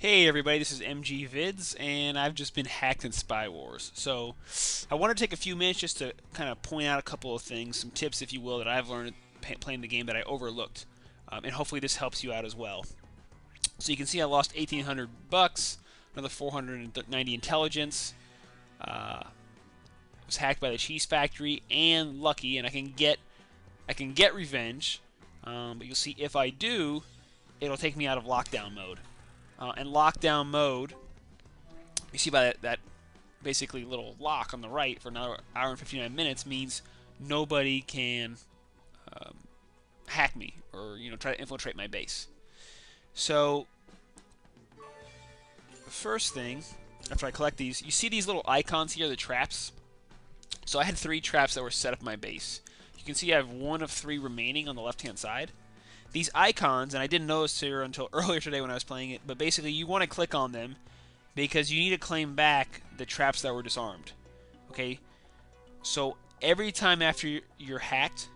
Hey everybody, this is MGVIDZ, and I've just been hacked in Spy Wars. So, I want to take a few minutes just to kind of point out a couple of things, some tips, if you will, that I've learned playing the game that I overlooked, and hopefully this helps you out as well. So you can see I lost 1,800 bucks, another 490 intelligence. Was hacked by the Cheese Factory and Lucky, and I can get revenge. But you'll see if I do, it'll take me out of lockdown mode. And lockdown mode, you see by that basically little lock on the right for another hour and 59 minutes means nobody can um, hack me or try to infiltrate my base. So the first thing after I collect these, you see these little icons here, the traps. So I had 3 traps that were set up in my base. You can see I have 1 of 3 remaining on the left hand side. These icons, and I didn't notice here until earlier today when I was playing it, but basically you want to click on them because you need to claim back the traps that were disarmed. Okay? So every time after you're hacked,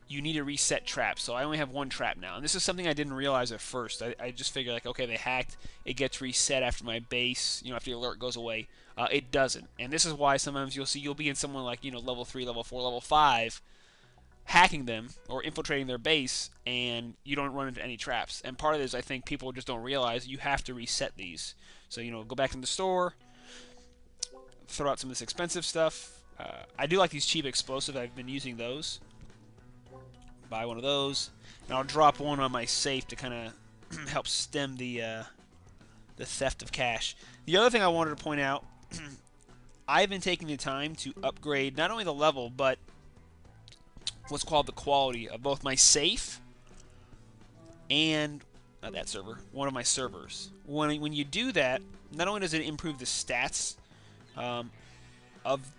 you need to reset traps. So I only have 1 trap now. And this is something I didn't realize at first. I just figured, like, okay, they hacked. It gets reset after my base, after the alert goes away. It doesn't. And this is why sometimes you'll be in someone like, level 3, level 4, level 5, hacking them or infiltrating their base, and you don't run into any traps. And part of it is I think people just don't realize you have to reset these. So go back to the store, throw out some of this expensive stuff. I do like these cheap explosives. I've been using those. Buy one of those, and I'll drop one on my safe to kind of help stem the theft of cash. The other thing I wanted to point out, I've been taking the time to upgrade not only the level but what's called the quality of both my safe and that server, one of my servers. When you do that, not only does it improve the stats of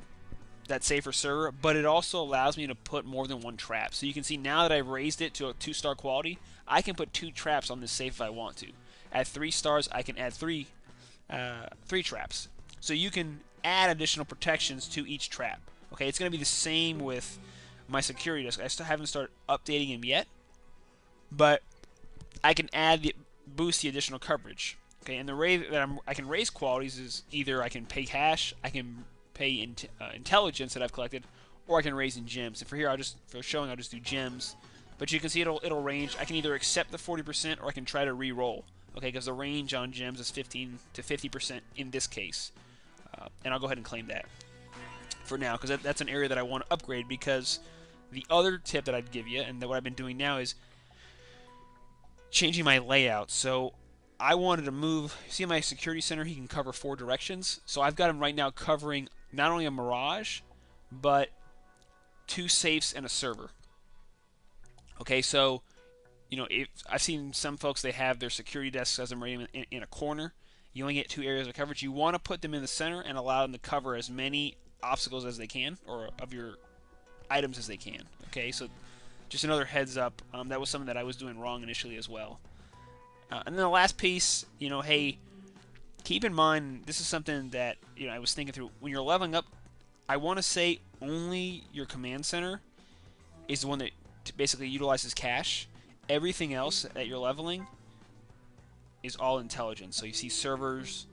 that safer server, but it also allows me to put more than 1 trap. So you can see now that I've raised it to a 2-star quality, I can put 2 traps on this safe if I want to. At 3 stars, I can add 3 traps. So you can add additional protections to each trap. Okay, it's going to be the same with my security desk. I still haven't started updating him yet, but I can boost the additional coverage. Okay, and the way that I can raise qualities is either I can pay cash, I can pay intelligence that I've collected, or I can raise in gems. And for here, for showing, I'll just do gems. But you can see it'll range. I can either accept the 40% or I can try to re-roll. Okay, because the range on gems is 15 to 50% in this case, and I'll go ahead and claim that for now because that's an area that I want to upgrade. Because the other tip that I'd give you, and what I've been doing now, is changing my layout. So I wanted to move. See my security center, he can cover 4 directions. So I've got him right now covering not only a Mirage, but 2 safes and a server. Okay, so if I've seen some folks, they have their security desks as I'm right in a corner. You only get 2 areas of coverage. You want to put them in the center and allow them to cover as many obstacles as they can, or of your items as they can. Okay, so just another heads up. That was something that I was doing wrong initially as well. And then the last piece, hey, keep in mind, this is something that I was thinking through. When you're leveling up, I want to say only your command center is the one that basically utilizes cash. Everything else that you're leveling is all intelligence. So you see servers,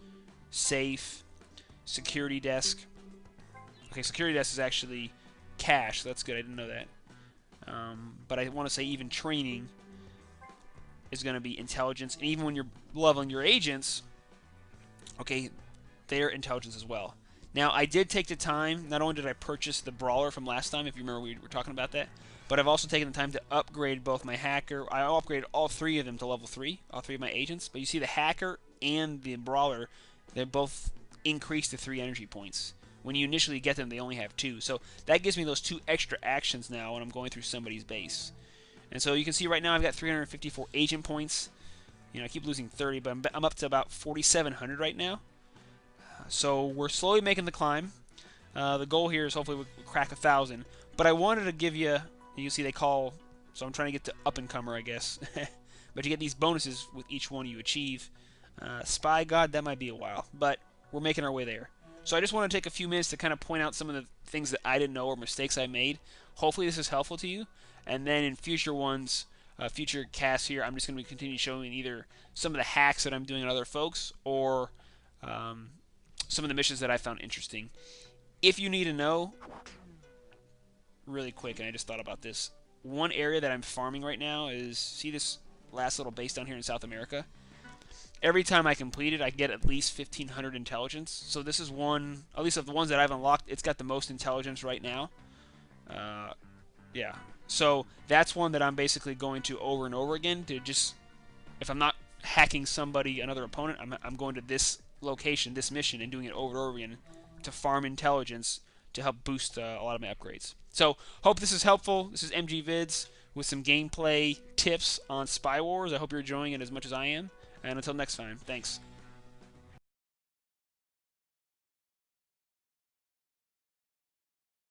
safe, security desk. Okay, security desk is actually cash. So that's good. I didn't know that. But I want to say even training is going to be intelligence. And even when you're leveling your agents, okay, they're intelligence as well. Now, I did take the time. Not only did I purchase the brawler from last time, if you remember we were talking about that, but I've also taken the time to upgrade both my hacker. I upgraded all 3 of them to level 3, all 3 of my agents. But you see the hacker and the brawler, they're both increased to 3 energy points. When you initially get them, they only have 2. So that gives me those 2 extra actions now when I'm going through somebody's base. And so you can see right now I've got 354 agent points. I keep losing 30, but I'm up to about 4,700 right now. So we're slowly making the climb. The goal here is hopefully we'll crack 1,000. But I wanted to give you, you see they call, so I'm trying to get to up-and-comer, I guess. But you get these bonuses with each one you achieve. Spy God, that might be a while, but we're making our way there. So I just want to take a few minutes to kind of point out some of the things that I didn't know or mistakes I made. Hopefully this is helpful to you. And then in future ones, future casts here, I'm just going to continue showing either some of the hacks that I'm doing on other folks or some of the missions that I found interesting. If you need to know, really quick, and I just thought about this, one area that I'm farming right now is, see this last little base down here in South America? Every time I complete it, I get at least 1,500 intelligence. So this is one, at least of the ones that I've unlocked, it's got the most intelligence right now. Yeah. So that's one that I'm basically going to over and over again to just, if I'm not hacking somebody, another opponent, I'm going to this location, this mission, and doing it over and over again to farm intelligence to help boost a lot of my upgrades. So hope this is helpful. This is MGVIDZ with some gameplay tips on Spy Wars. I hope you're enjoying it as much as I am. And until next time, thanks.